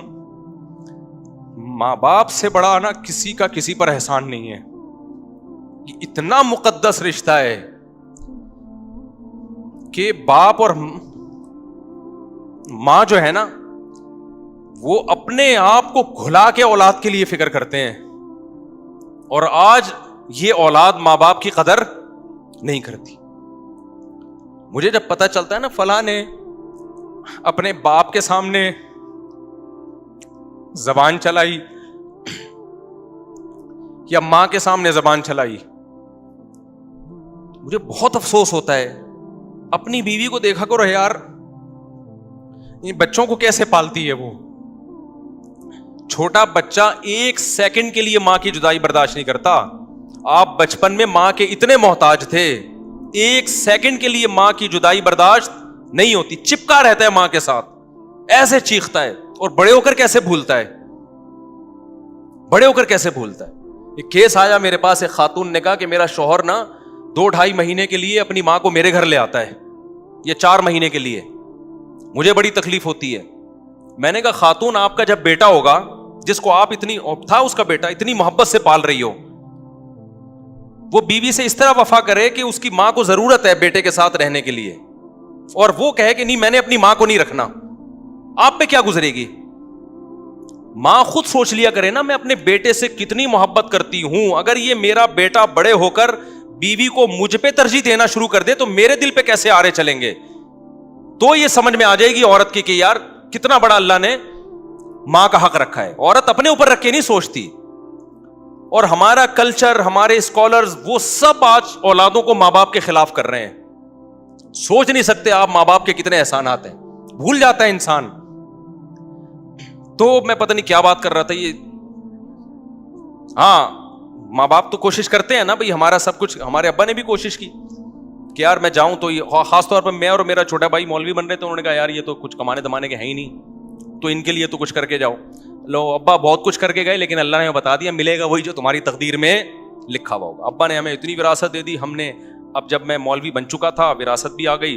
ماں باپ سے بڑا نا کسی کا کسی پر احسان نہیں ہے. یہ اتنا مقدس رشتہ ہے کہ باپ اور ماں جو ہے نا, وہ اپنے آپ کو گھلا کے اولاد کے لیے فکر کرتے ہیں, اور آج یہ اولاد ماں باپ کی قدر نہیں کرتی. مجھے جب پتہ چلتا ہے نا فلاں نے اپنے باپ کے سامنے زبان چلائی یا ماں کے سامنے زبان چلائی, مجھے بہت افسوس ہوتا ہے. اپنی بیوی کو دیکھا کرو یار, ان بچوں کو کیسے پالتی ہے وہ. چھوٹا بچہ 1 سیکنڈ کے لیے ماں کی جدائی برداشت نہیں کرتا. آپ بچپن میں ماں کے اتنے محتاج تھے, 1 سیکنڈ کے لیے ماں کی جدائی برداشت نہیں ہوتی, چپکا رہتا ہے ماں کے ساتھ, ایسے چیختا ہے. اور بڑے ہو کر کیسے بھولتا ہے, بڑے ہو کر کیسے بھولتا ہے. ایک کیس آیا میرے پاس, ایک خاتون نے کہا کہ میرا شوہر نا 2-2.5 مہینے کے لیے اپنی ماں کو میرے گھر لے آتا ہے, یہ 4 مہینے کے لیے. مجھے بڑی تکلیف ہوتی ہے. میں نے کہا خاتون, آپ کا جب بیٹا ہوگا, جس کو آپ اتنی تھا اس کا بیٹا, اتنی محبت سے پال رہی ہو, وہ بیوی سے اس طرح وفا کرے کہ اس کی ماں کو ضرورت ہے بیٹے کے ساتھ رہنے کے لیے, اور وہ کہے کہ نہیں میں نے اپنی ماں کو نہیں رکھنا, آپ پہ کیا گزرے گی؟ ماں خود سوچ لیا کرے نا, میں اپنے بیٹے سے کتنی محبت کرتی ہوں. اگر یہ میرا بیٹا بڑے ہو کر بیوی کو مجھ پہ ترجیح دینا شروع کر دے تو میرے دل پہ کیسے آرے چلیں گے. تو یہ سمجھ میں آ جائے گی عورت کی کہ یار کتنا بڑا اللہ نے ماں کا حق رکھا ہے. عورت اپنے اوپر رکھ کے نہیں سوچتی. اور ہمارا کلچر, ہمارے اسکالرز, وہ سب آج اولادوں کو ماں باپ کے خلاف کر رہے ہیں. سوچ نہیں سکتے آپ ماں باپ کے کتنے احسانات ہیں, بھول جاتا ہے انسان. تو میں پتہ نہیں کیا بات کر رہا تھا یہ. ہاں, ماں باپ تو کوشش کرتے ہیں نا بھائی, ہمارا سب کچھ. ہمارے ابا نے بھی کوشش کی کہ یار میں جاؤں تو, خاص طور پر میں اور میرا چھوٹا بھائی مولوی بن رہے تھے, انہوں نے کہا یار یہ تو کچھ کمانے دمانے کے ہیں ہی نہیں, تو ان کے لیے تو کچھ کر کے جاؤ. لو ابا بہت کچھ کر کے گئے, لیکن اللہ نے بتا دیا ملے گا وہی جو تمہاری تقدیر میں لکھا ہوا ہوگا. ابا نے ہمیں اتنی وراثت دے دی, ہم نے اب جب میں مولوی بن چکا تھا وراثت بھی آ گئی.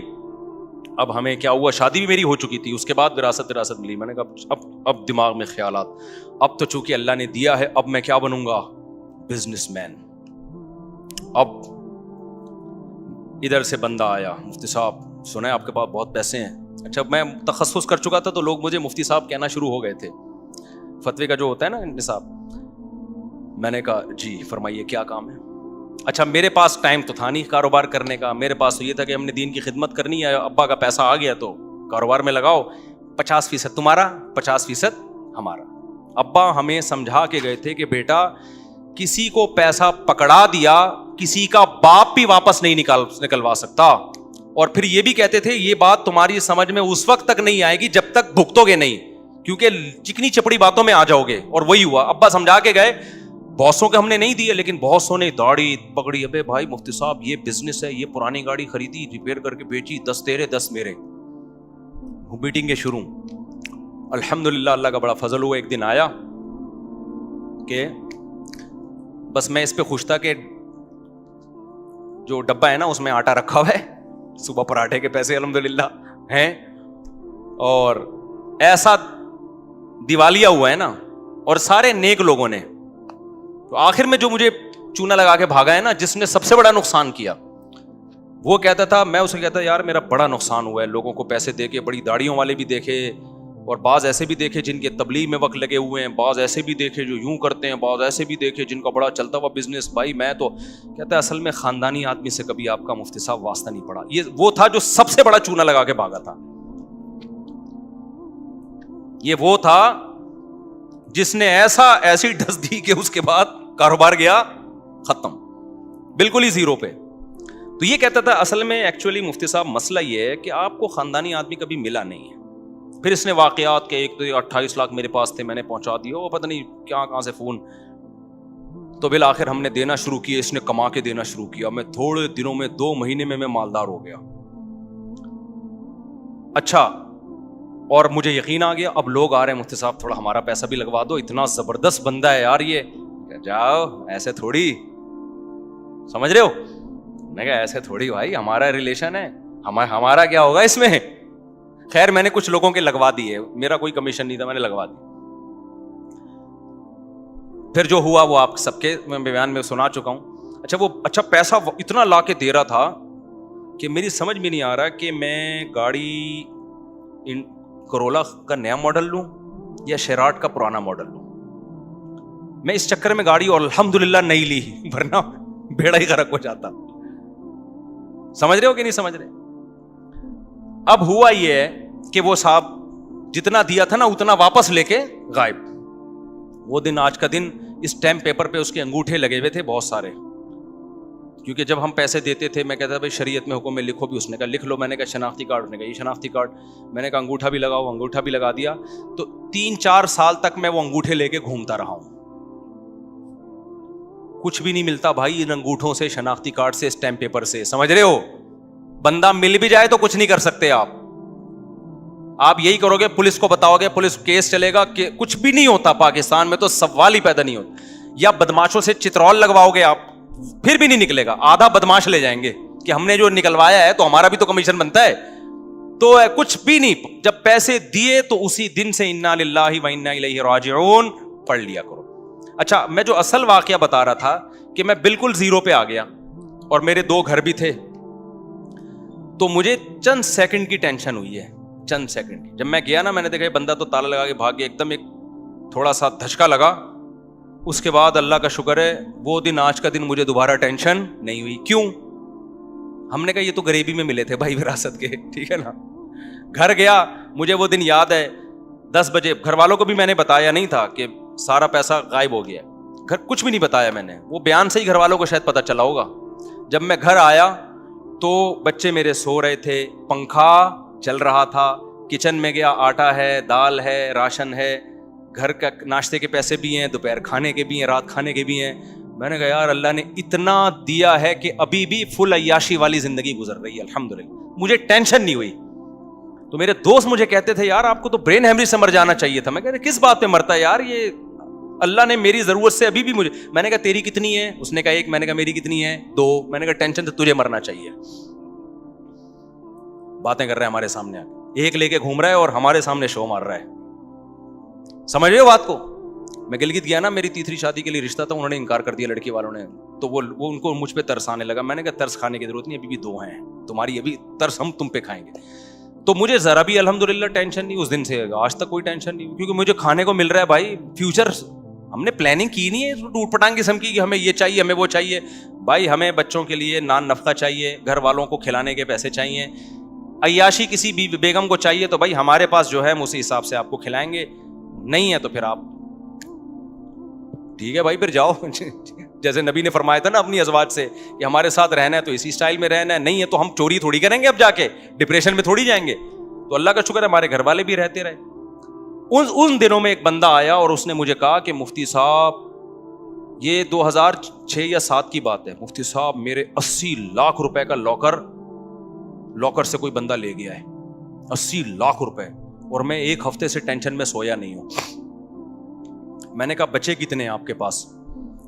اب ہمیں کیا ہوا, شادی بھی میری ہو چکی تھی, اس کے بعد وراثت ملی. میں نے کہا اب دماغ میں خیالات, اب تو چونکہ اللہ نے دیا ہے, اب میں کیا بنوں گا, بزنس مین. اب ادھر سے بندہ آیا, مفتی صاحب سنا ہے آپ کے پاس بہت پیسے ہیں. اچھا, میں تخصص کر چکا تھا تو لوگ مجھے مفتی صاحب کہنا شروع ہو گئے تھے, فتوے کا جو ہوتا ہے نا نصاب. میں نے کہا جی فرمائیے کیا کام ہے. اچھا, میرے پاس ٹائم تو تھا نہیں کاروبار کرنے کا, میرے پاس تو یہ تھا کہ ہم نے دین کی خدمت کرنی ہے. ابا کا پیسہ آ گیا تو کاروبار میں لگاؤ, 50% تمہارا 50% ہمارا. ابا ہمیں سمجھا کے گئے تھے کہ بیٹا کسی کو پیسہ پکڑا دیا, کسی کا باپ بھی واپس نہیں نکلوا سکتا. اور پھر یہ بھی کہتے تھے یہ بات تمہاری سمجھ میں اس وقت تک نہیں آئے گی جب تک بھگتو گے نہیں, کیونکہ چکنی چپڑی باتوں میں آ جاؤ گے. اور وہی ہوا, ابا سمجھا کے گئے. بہتوں کے ہم نے نہیں دیے, لیکن بہتوں نے داڑھی پکڑی, ابے بھائی مفتی صاحب یہ بزنس ہے, یہ پرانی گاڑی خریدی, ریپیئر کر کے بیچی, 10 تیرے 10 میرے, میٹنگیں شروع. الحمدللہ اللہ کا بڑا فضل ہوا. ایک دن آیا کہ بس میں اس پہ خوش تھا کہ جو ڈبہ ہے نا اس میں آٹا رکھا ہوا ہے, صبح پراٹھے کے پیسے الحمدللہ ہیں, اور ایسا دیوالیہ ہوا ہے نا, اور سارے نیک لوگوں نے. تو آخر میں جو مجھے چونا لگا کے بھاگا ہے نا, جس نے سب سے بڑا نقصان کیا, وہ کہتا تھا, میں اسے کہتا یار میرا بڑا نقصان ہوا ہے, لوگوں کو پیسے دے کے, بڑی داڑھیوں والے بھی دیکھے, اور بعض ایسے بھی دیکھے جن کے تبلیغ میں وقت لگے ہوئے ہیں, بعض ایسے بھی دیکھے جو یوں کرتے ہیں, بعض ایسے بھی دیکھے جن کا بڑا چلتا ہوا بزنس. بھائی میں تو کہتا ہے اصل میں خاندانی آدمی سے کبھی آپ کا مفتی صاحب واسطہ نہیں پڑا. یہ وہ تھا جو سب سے بڑا چونا لگا کے بھاگا تھا. یہ وہ تھا جس نے ایسی ڈس دی کہ اس کے بعد کاروبار گیا ختم, بالکل ہی زیرو پہ. تو یہ کہتا تھا اصل میں ایکچولی مفتی صاحب مسئلہ یہ ہے کہ آپ کو خاندانی آدمی کبھی ملا نہیں ہے. پھر اس نے واقعات کے ایک تو 28 لاکھ میرے پاس تھے, میں نے پہنچا دیا, وہ پتہ نہیں کہاں سے فون. تو بالآخر ہم نے دینا شروع کیا, اس نے کما کے دینا شروع کیا. میں تھوڑے دنوں میں 2 مہینے میں مالدار ہو گیا. اچھا, اور مجھے یقین آ گیا اب لوگ آ رہے ہیں مفتی صاحب تھوڑا ہمارا پیسہ بھی لگوا دو, اتنا زبردست بندہ ہے یار یہ. جاؤ ایسے تھوڑی, سمجھ رہے ہو, میں کہا ایسے تھوڑی بھائی, ہمارا ریلیشن ہے, ہمارا کیا ہوگا اس میں. خیر میں نے کچھ لوگوں کے لگوا دیے, میرا کوئی کمیشن نہیں تھا, میں نے لگوا دی. پھر جو ہوا وہ آپ سب کے میں بیان میں سنا چکا ہوں. اچھا پیسہ اتنا لا کے دے رہا تھا کہ میری سمجھ میں نہیں آ رہا کہ میں گاڑی کرولا کا نیا ماڈل لوں یا شیراٹ کا پرانا ماڈل لوں. میں اس چکر میں گاڑی اور الحمدللہ نہیں لی, ورنہ بیڑا ہی غرق ہو جاتا. سمجھ رہے ہو کہ نہیں سمجھ رہے. اب ہوا یہ ہے کہ وہ صاحب جتنا دیا تھا نا اتنا واپس لے کے غائب. وہ دن آج کا دن اس اسٹیمپ پیپر پہ اس کے انگوٹھے لگے ہوئے تھے بہت سارے, کیونکہ جب ہم پیسے دیتے تھے میں کہتا بھائی شریعت میں حکم میں لکھو بھی, اس نے کہا لکھ لو. میں نے کہا شناختی کارڈ, اس نے کہا یہ شناختی کارڈ. میں نے کہا انگوٹھا بھی لگاؤ, انگوٹھا بھی لگا دیا. تو 3-4 سال تک میں وہ انگوٹھے لے کے گھومتا رہا ہوں. کچھ بھی نہیں ملتا بھائی ان انگوٹھوں سے, شناختی کارڈ سے, اسٹیمپ پیپر سے. سمجھ رہے ہو, بندہ مل بھی جائے تو کچھ نہیں کر سکتے آپ. آپ یہی کرو گے, پولیس کو بتاؤ گے, پولیس کیس چلے گا, کہ کچھ بھی نہیں ہوتا پاکستان میں, تو سوال ہی پیدا نہیں ہوتا. یا بدماشوں سے چترول لگواؤ گے آپ, پھر بھی نہیں نکلے گا. آدھا بدماش لے جائیں گے کہ ہم نے جو نکلوایا ہے تو ہمارا بھی تو کمیشن بنتا ہے. تو کچھ بھی نہیں. جب پیسے دیے تو اسی دن سے انا للہ و انا الیہ راجعون پڑھ لیا کرو. اچھا, میں جو اصل واقعہ بتا رہا تھا کہ میں بالکل زیرو پہ آ گیا اور میرے 2 گھر بھی تھے. تو مجھے چند سیکنڈ کی ٹینشن ہوئی ہے, چند سیکنڈ. جب میں گیا نا, میں نے دیکھا بندہ تو تالا لگا کے بھاگ گیا, ایک دم ایک تھوڑا سا دھچکا لگا. اس کے بعد اللہ کا شکر ہے وہ دن آج کا دن مجھے دوبارہ ٹینشن نہیں ہوئی. کیوں؟ ہم نے کہا یہ تو غریبی میں ملے تھے بھائی وراثت کے, ٹھیک ہے نا. گھر گیا, مجھے وہ دن یاد ہے 10 بجے. گھر والوں کو بھی میں نے بتایا نہیں تھا کہ سارا پیسہ غائب ہو گیا. گھر کچھ بھی نہیں بتایا میں نے, وہ بیان سے ہی گھر والوں کو شاید پتا چلا ہوگا. جب میں گھر آیا تو بچے میرے سو رہے تھے, پنکھا چل رہا تھا, کچن میں گیا, آٹا ہے, دال ہے, راشن ہے, گھر کا ناشتے کے پیسے بھی ہیں, دوپہر کھانے کے بھی ہیں, رات کھانے کے بھی ہیں. میں نے کہا یار اللہ نے اتنا دیا ہے کہ ابھی بھی فل عیاشی والی زندگی گزر رہی ہے الحمدللہ, مجھے ٹینشن نہیں ہوئی. تو میرے دوست مجھے کہتے تھے یار آپ کو تو برین ہیمریج سے مر جانا چاہیے تھا. میں کہہ رہا کس بات پہ مرتا ہے یار, یہ اللہ نے میری ضرورت سے ابھی بھی مجھے. میں نے کہا تیری کتنی ہے, اس نے کہا 1. میں نے کہا میری کتنی ہے 2. میں نے کہا ٹینشن تو تجھے مرنا چاہیے. باتیں کر رہے ہیں ہمارے سامنے, 1 لے کے گھوم رہا ہے اور ہمارے سامنے شو مار رہا ہے. سمجھ رہے ہو بات کو. میں گلگت گیا نا, میری تیسری شادی کے لیے رشتہ تھا, انہوں نے انکار کر دیا لڑکی والوں نے. تو وہ ان کو مجھ پہ ترس آنے لگا. میں نے کہا ترس کھانے کی ضرورت نہیں, ابھی بھی 2 ہیں تمہاری, ابھی ترس ہم تم پہ کھائیں گے. تو مجھے ذرا بھی الحمدللہ ٹینشن نہیں, اس دن سے آج تک کوئی ٹینشن نہیں, کیونکہ مجھے کھانے کو مل رہا ہے بھائی. فیوچر ہم نے پلاننگ کی نہیں ہے ٹوٹ پٹانگ قسم کی کہ ہمیں یہ چاہیے ہمیں وہ چاہیے. بھائی ہمیں بچوں کے لیے نان نفقہ چاہیے, گھر والوں کو کھلانے کے پیسے چاہیے, عیاشی کسی بھی بیگم کو چاہیے تو بھائی ہمارے پاس جو ہے ہم اسی حساب سے آپ کو کھلائیں گے. نہیں ہے تو پھر آپ ٹھیک ہے بھائی پھر جاؤ. جیسے نبی نے فرمایا تھا نا اپنی ازواج سے کہ ہمارے ساتھ رہنا ہے تو اسی اسٹائل میں رہنا ہے, نہیں ہے تو ہم چوری تھوڑی کریں گے, اب جا کے ڈپریشن میں تھوڑی جائیں گے. تو اللہ کا شکر ہے ہمارے گھر والے بھی رہتے رہے. ان دنوں میں ایک بندہ آیا اور اس نے مجھے کہا کہ مفتی صاحب, یہ 2006 یا 7 کی بات ہے, مفتی صاحب میرے 80 لاکھ روپے کا لاکر سے کوئی بندہ لے گیا ہے, 80 لاکھ روپے, اور میں 1 ہفتے سے ٹینشن میں سویا نہیں ہوں. میں نے کہا بچے کتنے ہیں آپ کے پاس؟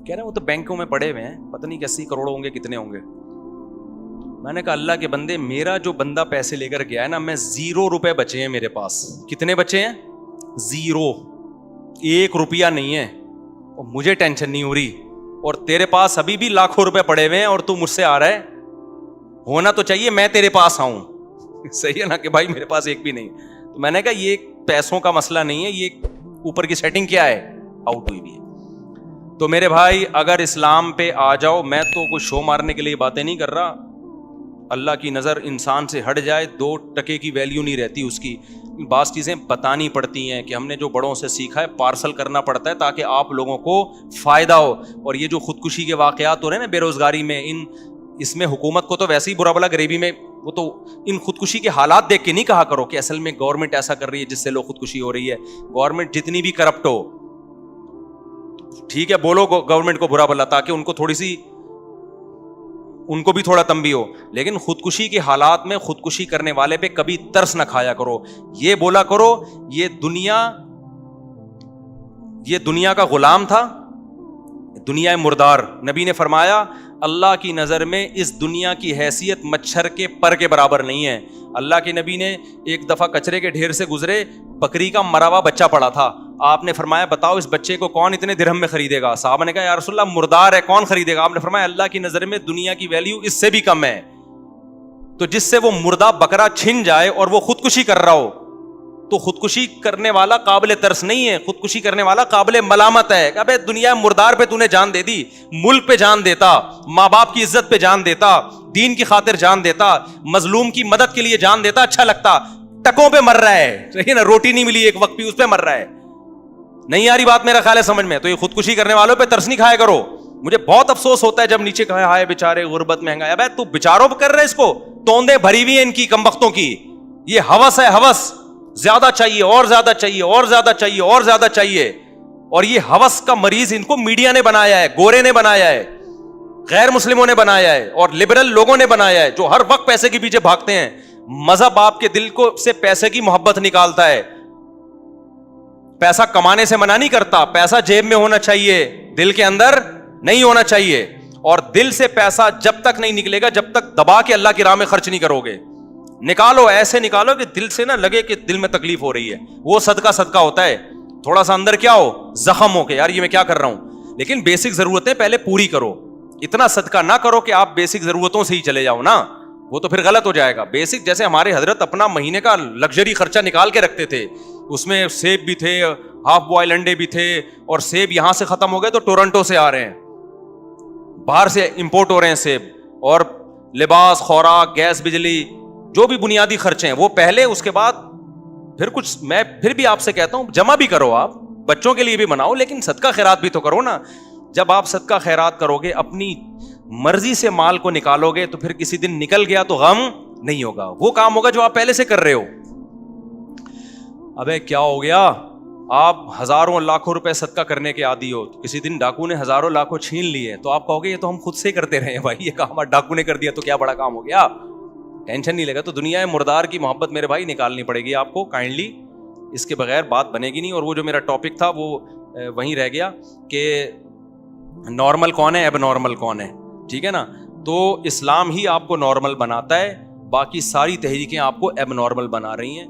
کہہ رہے ہیں وہ تو بینکوں میں پڑے ہوئے ہیں, پتہ نہیں کہ 80 کروڑ ہوں گے, کتنے ہوں گے. میں نے کہا اللہ کے بندے, میرا جو بندہ پیسے لے کر گیا ہے نا, میں 0 روپے بچے ہیں میرے پاس. کتنے بچے ہیں؟ 0, 1 روپیہ نہیں ہے, اور مجھے ٹینشن نہیں ہو رہی, اور تیرے پاس ابھی بھی لاکھوں روپے پڑے ہوئے ہیں اور تو مجھ سے آ رہا ہے. ہونا تو چاہیے میں تیرے پاس آؤں, صحیح ہے نا, کہ بھائی میرے پاس ایک بھی نہیں. تو میں نے کہا یہ پیسوں کا مسئلہ نہیں ہے, یہ اوپر کی سیٹنگ کیا ہے, آؤٹ ہوئی بھی ہے. تو میرے بھائی اگر اسلام پہ آ جاؤ, میں تو کوئی شو مارنے کے لیے باتیں نہیں کر رہا. اللہ کی نظر انسان سے ہٹ جائے 2 ٹکے کی ویلیو نہیں رہتی اس کی, بعض چیزیں بتانی پڑتی ہیں کہ ہم نے جو بڑوں سے سیکھا ہے پارسل کرنا پڑتا ہے تاکہ آپ لوگوں کو فائدہ ہو. اور یہ جو خودکشی کے واقعات ہو رہے ہیں نا بے روزگاری میں، اس میں حکومت کو تو ویسے ہی برا بلا غریبی میں، وہ تو ان خودکشی کے حالات دیکھ کے نہیں کہا کرو کہ اصل میں گورنمنٹ ایسا کر رہی ہے جس سے لوگ خودکشی ہو رہی ہے. گورنمنٹ جتنی بھی کرپٹ ہو، ٹھیک ہے بولو گورنمنٹ کو برا بلا تاکہ ان کو تھوڑی سی، ان کو بھی تھوڑا تنبیہ ہو، لیکن خودکشی کے حالات میں خودکشی کرنے والے پہ کبھی ترس نہ کھایا کرو. یہ بولا کرو یہ دنیا کا غلام تھا، دنیا مردار. نبی نے فرمایا اللہ کی نظر میں اس دنیا کی حیثیت مچھر کے پر کے برابر نہیں ہے. اللہ کے نبی نے ایک دفعہ کچرے کے ڈھیر سے گزرے، بکری کا مرا ہوا بچہ پڑا تھا. آپ نے فرمایا بتاؤ اس بچے کو کون اتنے درہم میں خریدے گا؟ صحابہ نے کہا یا رسول اللہ مردار ہے، کون خریدے گا؟ آپ نے فرمایا اللہ کی نظر میں دنیا کی ویلیو اس سے بھی کم ہے. تو جس سے وہ مردہ بکرا چھن جائے اور وہ خودکشی کر رہا ہو تو خودکشی کرنے والا قابل ترس نہیں ہے، خودکشی کرنے والا قابل ملامت ہے. ابے دنیا مردار پہ تو نے جان دے دی، ملک پہ جان دیتا، ماں باپ کی عزت پہ جان دیتا، دین کی خاطر جان دیتا، مظلوم کی مدد کے لیے جان دیتا، اچھا لگتا. ٹکوں پہ مر رہا ہے، صحیح نا، روٹی نہیں ملی ایک وقت بھی اس پہ مر رہا ہے. نہیں آ رہی بات میرا خیال ہے سمجھ میں؟ تو یہ خودکشی کرنے والوں پہ ترس نہیں کھایا کرو. مجھے بہت افسوس ہوتا ہے جب نیچے کہے ہائے بیچارے غربت مہنگائی. ابے تو بیچاروں پہ کر رہے اس کو، توندے بھری ہوئی ہیں ان کی کمبختوں کی. یہ ہوس ہے، ہوس، زیادہ چاہیے اور زیادہ چاہیے اور زیادہ چاہیے اور زیادہ چاہیے. اور یہ ہوس کا مریض ان کو میڈیا نے بنایا ہے، گورے نے بنایا ہے، غیر مسلموں نے بنایا ہے اور لبرل لوگوں نے بنایا ہے جو ہر وقت پیسے کے پیچھے بھاگتے ہیں. مذہب آپ کے دل کو سے پیسے کی محبت نکالتا ہے. پیسہ کمانے سے منع نہیں کرتا، پیسہ جیب میں ہونا چاہیے، دل کے اندر نہیں ہونا چاہیے. اور دل سے پیسہ جب تک نہیں نکلے گا جب تک دبا کے اللہ کی راہ میں خرچ نہیں کرو گے. نکالو، ایسے نکالو کہ دل سے نہ لگے کہ دل میں تکلیف ہو رہی ہے. وہ صدقہ ہوتا ہے، تھوڑا سا اندر کیا ہو، زخم ہو کے یار یہ میں کیا کر رہا ہوں. لیکن بیسک ضرورتیں پہلے پوری کرو. اتنا صدقہ نہ کرو کہ آپ بیسک ضرورتوں سے ہی چلے جاؤ نا، وہ تو پھر غلط ہو جائے گا. بیسک جیسے ہمارے حضرت اپنا مہینے کا لگژری خرچہ نکال کے رکھتے تھے، اس میں سیب بھی تھے، ہاف بوائل انڈے بھی تھے. اور سیب یہاں سے ختم ہو گئے تو ٹورنٹو سے آ رہے ہیں، باہر سے امپورٹ ہو رہے ہیں سیب. اور لباس، خوراک، گیس، بجلی، جو بھی بنیادی خرچے ہیں وہ پہلے، اس کے بعد پھر کچھ. میں پھر بھی آپ سے کہتا ہوں جمع بھی کرو، آپ بچوں کے لیے بھی بناؤ، لیکن صدقہ خیرات بھی تو کرو نا. جب آپ صدقہ خیرات کرو گے، اپنی مرضی سے مال کو نکالو گے تو پھر کسی دن نکل گیا تو غم نہیں ہوگا. وہ کام ہوگا جو آپ پہلے سے کر رہے ہو. ابے کیا ہو گیا، آپ ہزاروں لاکھوں روپے صدقہ کرنے کے عادی ہو، کسی دن ڈاکو نے ہزاروں لاکھوں چھین لیے تو آپ کہو گے یہ تو ہم خود سے کرتے رہے ہیں بھائی، یہ کام ڈاکو نے کر دیا تو کیا بڑا کام ہو گیا، ٹینشن نہیں لگا. تو دنیا مردار کی محبت میرے بھائی نکالنی پڑے گی آپ کو کائنڈلی، اس کے بغیر بات بنے گی نہیں. اور وہ جو میرا ٹاپک تھا وہ وہیں رہ گیا کہ نارمل کون ہے، ایب نارمل کون ہے. ٹھیک ہے نا، تو اسلام ہی آپ کو نارمل بناتا ہے، باقی ساری تحریکیں آپ کو ایب نارمل بنا رہی ہیں.